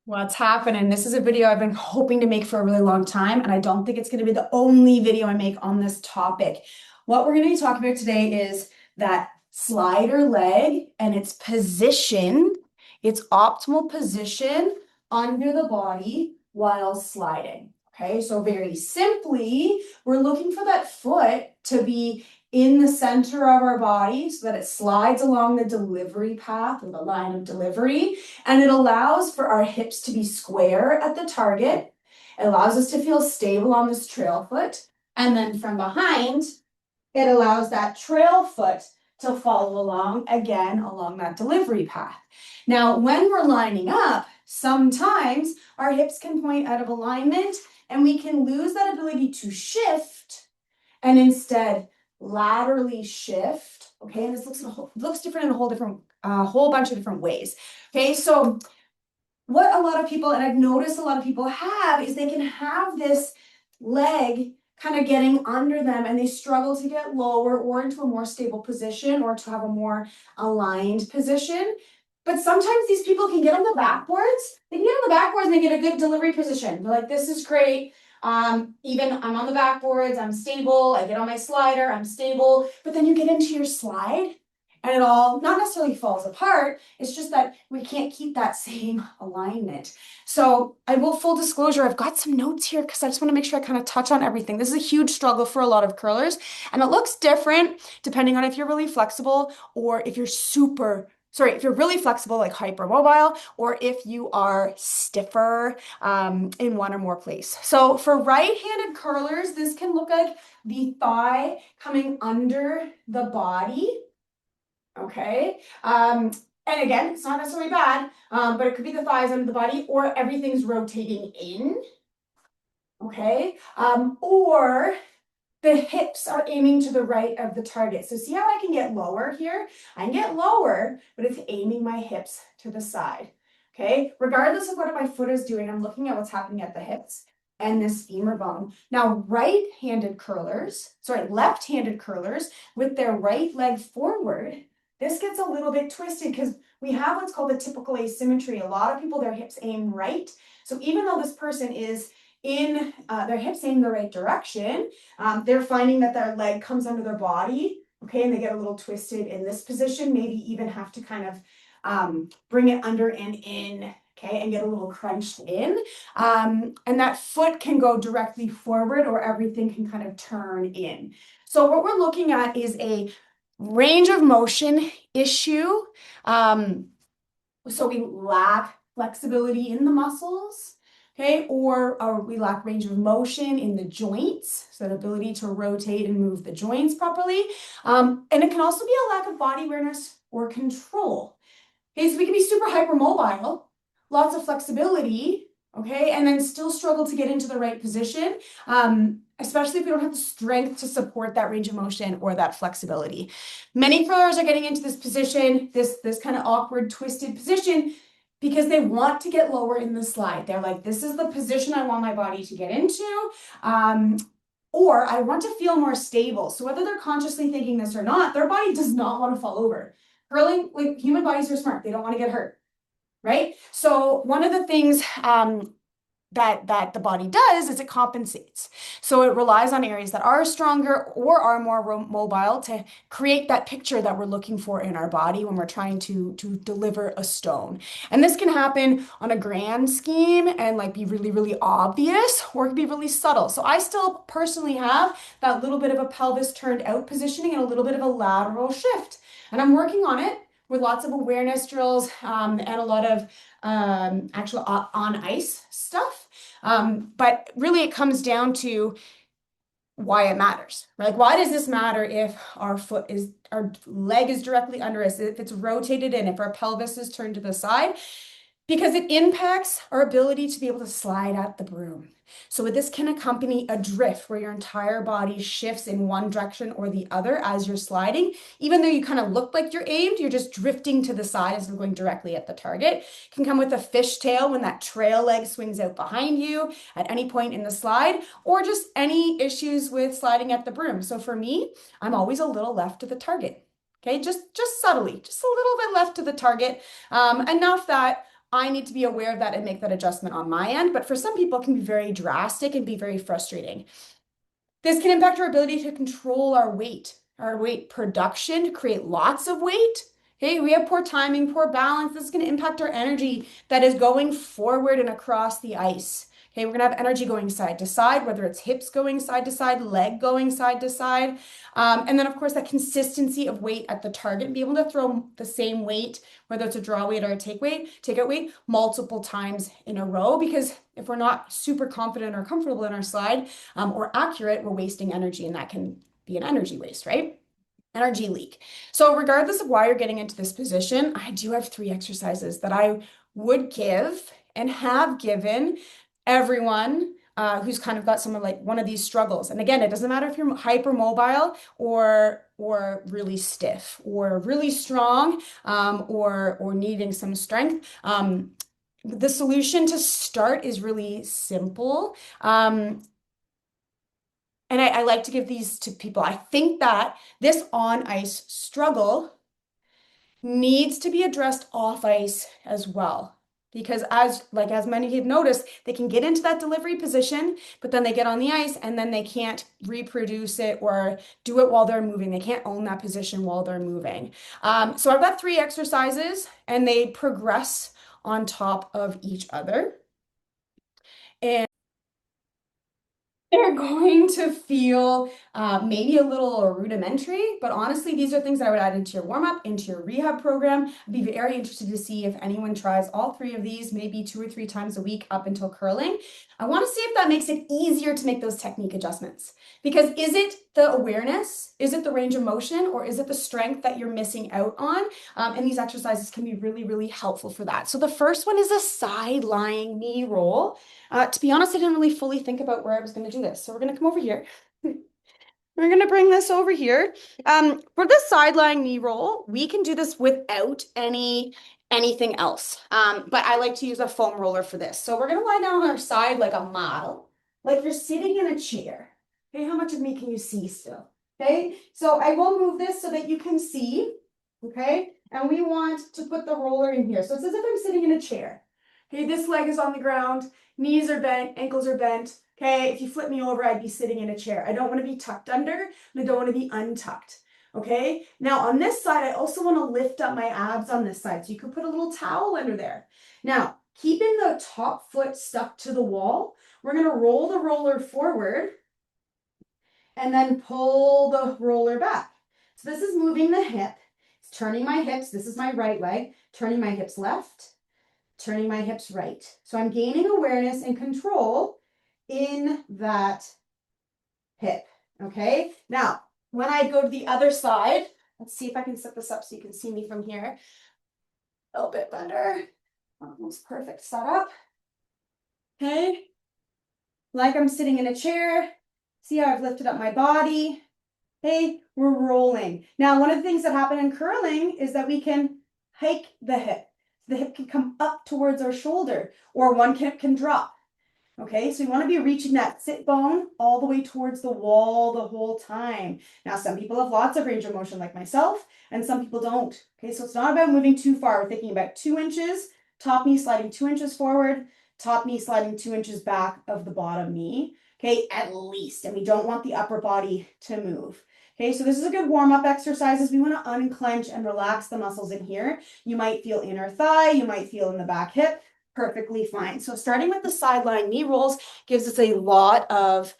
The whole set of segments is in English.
What's happening? This is a video I've been hoping to make for a really long time, and I don't think it's going to be the only video I make on this topic. What we're going to be talking about today is that slider leg and its position, its optimal position under the body while sliding. Okay, so very simply, we're looking for that foot to be in the center of our body so that it slides along the delivery path or the line of delivery. And it allows for our hips to be square at the target. It allows us to feel stable on this trail foot. And then from behind, it allows that trail foot to follow along again along that delivery path. Now, when we're lining up, sometimes our hips can point out of alignment and we can lose that ability to shift and instead laterally shift. Okay, and this looks different in a whole bunch of different ways. Okay, so what a lot of people, and I've noticed a lot of people have, is they can have this leg kind of getting under them and they struggle to get lower or into a more stable position or to have a more aligned position. But sometimes these people can get on the backboards. They can get on the backboards and they get a good delivery position. They're like, this is great. Even I'm on the backboards, I'm stable. I get on my slider, I'm stable. But then you get into your slide and it all not necessarily falls apart. It's just that we can't keep that same alignment. So I will, full disclosure, I've got some notes here because I just want to make sure I kind of touch on everything. This is a huge struggle for a lot of curlers, and it looks different depending on if you're really flexible or if you're if you're really flexible, like hypermobile, or if you are stiffer in one or more places. So for right-handed curlers, this can look like the thigh coming under the body. Okay. And again, it's not necessarily bad, but it could be the thighs under the body or everything's rotating in. Okay. Or the hips are aiming to the right of the target. So see how I can get lower here? I can get lower, but it's aiming my hips to the side. Okay. Regardless of what my foot is doing, I'm looking at what's happening at the hips and this femur bone. Now, left-handed curlers with their right leg forward, this gets a little bit twisted because we have what's called a typical asymmetry. A lot of people, their hips aim right. So even though this person is in their hips aim the right direction, they're finding that their leg comes under their body, okay, and they get a little twisted in this position, maybe even have to kind of bring it under and in, okay, and get a little crunched in. And that foot can go directly forward or everything can kind of turn in. So what we're looking at is a range of motion issue. So we lack flexibility in the muscles, okay, or we lack range of motion in the joints, so the ability to rotate and move the joints properly. And it can also be a lack of body awareness or control. Okay, so we can be super hypermobile, lots of flexibility, okay, and then still struggle to get into the right position, especially if we don't have the strength to support that range of motion or that flexibility. Many curlers are getting into this position, this kind of awkward, twisted position, because they want to get lower in the slide. They're like, this is the position I want my body to get into, or I want to feel more stable. So whether they're consciously thinking this or not, their body does not want to fall over. Curling, like human bodies are smart. They don't want to get hurt, right? So one of the things that the body does is it compensates. So it relies on areas that are stronger or are more mobile to create that picture that we're looking for in our body when we're trying to deliver a stone. And this can happen on a grand scheme and like be really, really obvious, or it can be really subtle. So I still personally have that little bit of a pelvis turned out positioning and a little bit of a lateral shift. And I'm working on it with lots of awareness drills and a lot of actual on ice stuff. But really it comes down to why it matters, right? Like, why does this matter if our leg is directly under us, if it's rotated in, if our pelvis is turned to the side? Because it impacts our ability to be able to slide at the broom. So this can accompany a drift where your entire body shifts in one direction or the other as you're sliding. Even though you kind of look like you're aimed, you're just drifting to the side as you're going directly at the target. It can come with a fishtail when that trail leg swings out behind you at any point in the slide, or just any issues with sliding at the broom. So for me, I'm always a little left of the target. Okay, just subtly, just a little bit left to the target, enough that I need to be aware of that and make that adjustment on my end. But for some people, it can be very drastic and be very frustrating. This can impact our ability to control our weight production, to create lots of weight. Okay, we have poor timing, poor balance. This is going to impact our energy that is going forward and across the ice. Okay, we're going to have energy going side to side, whether it's hips going side to side, leg going side to side. And then, of course, that consistency of weight at the target, be able to throw the same weight, whether it's a draw weight or a takeout weight, multiple times in a row. Because if we're not super confident or comfortable in our slide or accurate, we're wasting energy, and that can be an energy waste, right? Energy leak. So regardless of why you're getting into this position, I do have 3 exercises that I would give and have given everyone who's kind of got some of like one of these struggles. And again, it doesn't matter if you're hypermobile or really stiff or really strong or needing some strength. The solution to start is really simple. And I like to give these to people. I think that this on ice struggle needs to be addressed off ice as well. Because as many have noticed, they can get into that delivery position, but then they get on the ice and then they can't reproduce it or do it while they're moving. They can't own that position while they're moving. So I've got 3 exercises and they progress on top of each other. And they're going to feel maybe a little rudimentary, but honestly, these are things that I would add into your warm-up, into your rehab program. I'd be very interested to see if anyone tries all 3 of these, maybe 2 or 3 times a week up until curling. I want to see if that makes it easier to make those technique adjustments. Because is it the awareness, is it the range of motion, or is it the strength that you're missing out on? And these exercises can be really, really helpful for that. So the first one is a side lying knee roll. To be honest, I didn't really fully think about where I was going to do this. So we're going to come over here. We're going to bring this over here. For the side lying knee roll, we can do this without anything else. But I like to use a foam roller for this. So we're going to lie down on our side like a model, like you're sitting in a chair. Okay, how much of me can you see still? Okay, so I will move this so that you can see. Okay, and we want to put the roller in here. So it's as if I'm sitting in a chair. Okay, this leg is on the ground, knees are bent, ankles are bent. Okay, if you flip me over, I'd be sitting in a chair. I don't want to be tucked under, and I don't want to be untucked. Okay, now on this side, I also want to lift up my abs on this side. So you could put a little towel under there. Now, keeping the top foot stuck to the wall, we're going to roll the roller forward and then pull the roller back. So this is moving the hip. It's turning my hips. This is my right leg, turning my hips left, turning my hips right. So I'm gaining awareness and control in that hip, okay? Now, when I go to the other side, let's see if I can set this up so you can see me from here. A little bit better. Almost perfect setup. Okay. Like I'm sitting in a chair. See how I've lifted up my body. Okay, we're rolling. Now, one of the things that happen in curling is that we can hike the hip. The hip can come up towards our shoulder, or one hip can drop. Okay, so you want to be reaching that sit bone all the way towards the wall the whole time. Now, some people have lots of range of motion like myself, and some people don't. Okay, so it's not about moving too far. We're thinking about 2 inches, top knee sliding 2 inches forward, top knee sliding 2 inches back of the bottom knee. Okay, at least, and we don't want the upper body to move. Okay, so this is a good warm-up exercise. We want to unclench and relax the muscles in here. You might feel inner thigh, you might feel in the back hip. Perfectly fine. So starting with the sideline knee rolls gives us a lot of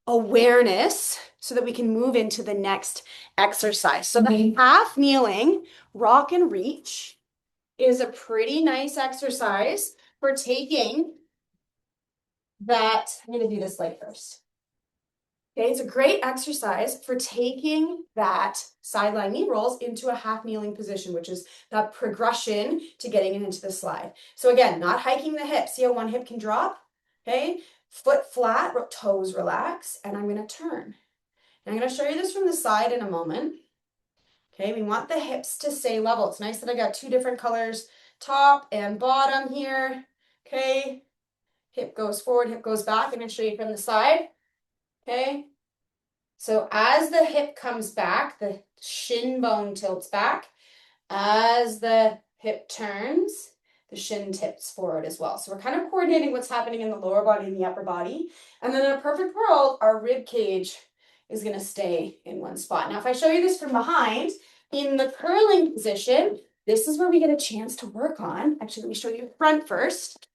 awareness so that we can move into the next exercise. So the half kneeling rock and reach is a pretty nice exercise for taking that. I'm going to do this leg first. Okay, it's a great exercise for taking that sideline knee rolls into a half kneeling position, which is that progression to getting into the slide. So again, not hiking the hip. See how one hip can drop? Okay, foot flat, toes relax, and I'm going to turn. And I'm going to show you this from the side in a moment. Okay, we want the hips to stay level. It's nice that I got 2 different colors, top and bottom here. Okay, hip goes forward, hip goes back. I'm going to show you from the side. Okay, so as the hip comes back, the shin bone tilts back. As the hip turns, the shin tips forward as well. So we're kind of coordinating what's happening in the lower body and the upper body. And then in a perfect world, our rib cage is going to stay in one spot. Now, if I show you this from behind, in the curling position, this is where we get a chance to work on. Actually, let me show you front first.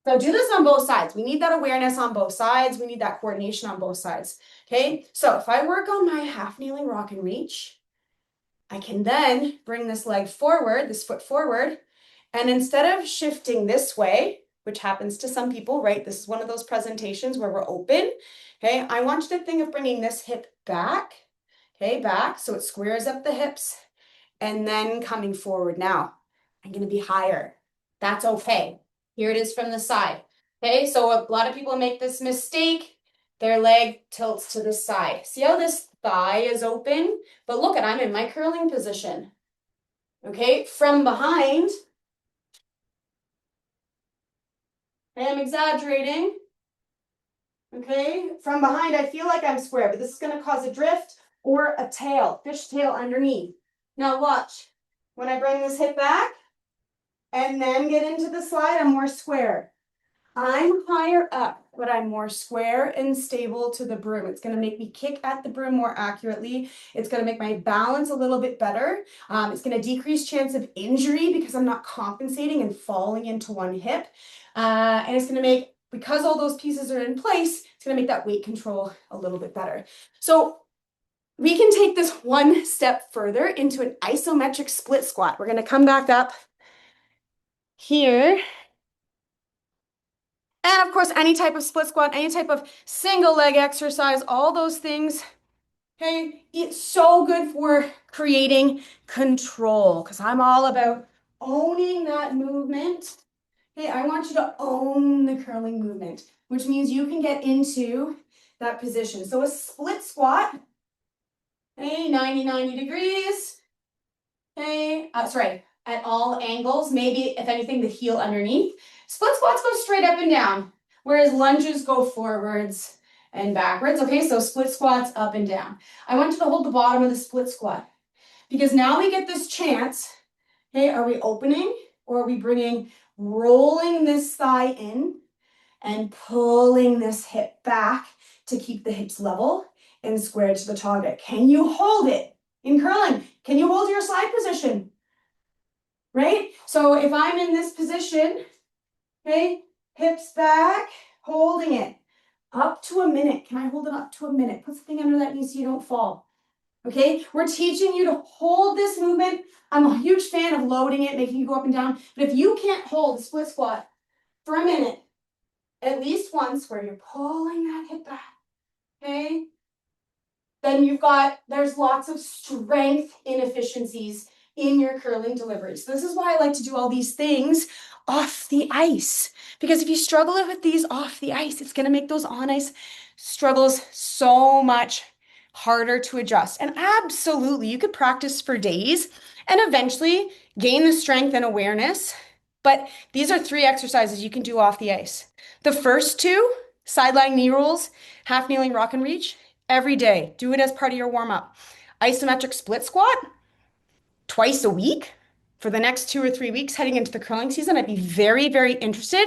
So do this on both sides. We need that awareness on both sides. We need that coordination on both sides. Okay, so if I work on my half kneeling rock and reach, I can then bring this leg forward, this foot forward, and instead of shifting this way, which happens to some people, right? This is one of those presentations where we're open. Okay, I want you to think of bringing this hip back, okay, back, so it squares up the hips, and then coming forward. Now, I'm gonna be higher. That's okay. Here it is from the side. Okay, so a lot of people make this mistake. Their leg tilts to the side. See how this thigh is open? But look at, I'm in my curling position. Okay, from behind, I am exaggerating. Okay, from behind, I feel like I'm square, but this is gonna cause a drift or a tail, fish tail underneath. Now watch, when I bring this hip back and then get into the slide, I'm more square. I'm higher up, but I'm more square and stable to the broom. It's going to make me kick at the broom more accurately. It's going to make my balance a little bit better. It's going to decrease chance of injury because I'm not compensating and falling into one hip. And it's going to make, because all those pieces are in place, it's going to make that weight control a little bit better. So we can take this one step further into an isometric split squat. We're going to come back up here. And of course, any type of split squat, any type of single leg exercise, all those things, okay, it's so good for creating control because I'm all about owning that movement. Okay, I want you to own the curling movement, which means you can get into that position. So a split squat, okay, 90 degrees, okay, sorry, at all angles, maybe if anything, the heel underneath. Split squats go straight up and down, whereas lunges go forwards and backwards. Okay, so split squats up and down. I want you to hold the bottom of the split squat because now we get this chance. Okay, are we opening or are we rolling this thigh in and pulling this hip back to keep the hips level and square to the target? Can you hold it in curling? Can you hold your slide position? Right? So if I'm in this position, okay, hips back, holding it up to a minute. Can I hold it up to a minute? Put something under that knee so you don't fall. Okay, we're teaching you to hold this movement. I'm a huge fan of loading it, making you go up and down. But if you can't hold a split squat for a minute, at least once where you're pulling that hip back, okay, then there's lots of strength inefficiencies in your curling delivery. So this is why I like to do all these things off the ice. Because if you struggle with these off the ice, it's going to make those on ice struggles so much harder to adjust. And absolutely, you could practice for days and eventually gain the strength and awareness. But these are 3 exercises you can do off the ice. The first 2, side-lying knee rolls, half kneeling rock and reach, every day. Do it as part of your warm-up. Isometric split squat, twice a week for the next 2 or 3 weeks heading into the curling season. I'd be very, very interested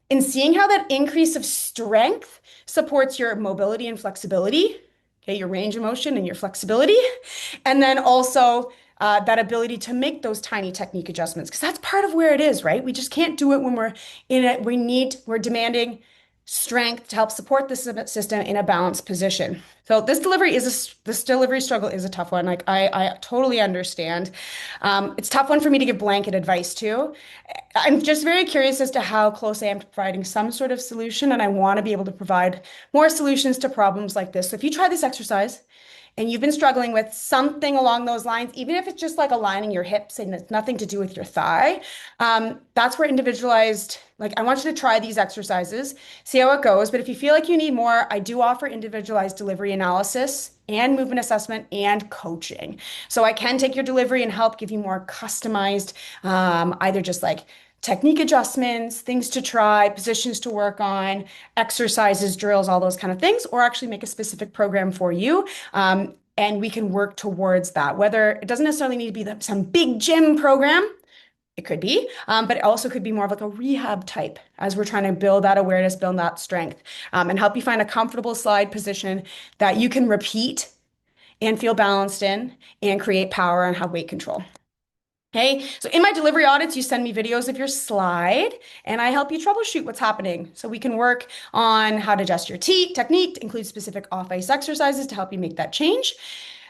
in seeing how that increase of strength supports your mobility and flexibility, okay, your range of motion and your flexibility, and then also that ability to make those tiny technique adjustments, because that's part of where it is, right? We just can't do it when we're in it. We're demanding strength to help support the system in a balanced position. So this delivery struggle is a tough one. Like I totally understand. It's a tough one for me to give blanket advice to. I'm just very curious as to how close I am to providing some sort of solution, and I want to be able to provide more solutions to problems like this. So if you try this exercise and you've been struggling with something along those lines, even if it's just like aligning your hips and it's nothing to do with your thigh, that's where individualized, like I want you to try these exercises, see how it goes. But if you feel like you need more, I do offer individualized delivery analysis and movement assessment and coaching. So I can take your delivery and help give you more customized, either just like technique adjustments, things to try, positions to work on, exercises, drills, all those kind of things, or actually make a specific program for you. And we can work towards that, whether it doesn't necessarily need to be some big gym program. It could be, but it also could be more of like a rehab type as we're trying to build that awareness, build that strength, and help you find a comfortable slide position that you can repeat and feel balanced in and create power and have weight control. Okay, so in my delivery audits, you send me videos of your slide and I help you troubleshoot what's happening. So we can work on how to adjust your technique to include specific off-ice exercises to help you make that change.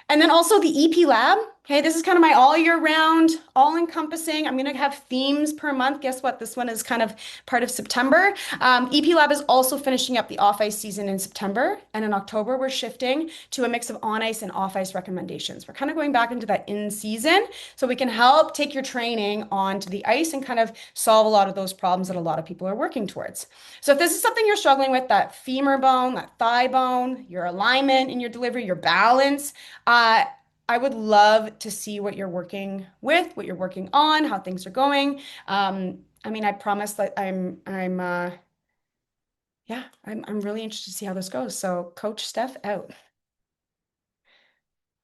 And then also the EP Lab. Okay, this is kind of my all year round, all encompassing. I'm going to have themes per month. Guess what? This one is kind of part of September. EP Lab is also finishing up the off ice season in September. And in October, we're shifting to a mix of on ice and off ice recommendations. We're kind of going back into that in season so we can help take your training onto the ice and kind of solve a lot of those problems that a lot of people are working towards. So if this is something you're struggling with, that femur bone, that thigh bone, your alignment in your delivery, your balance, I would love to see what you're working with, what you're working on, how things are going. I mean, I promise that I'm really interested to see how this goes. So Coach Steph out.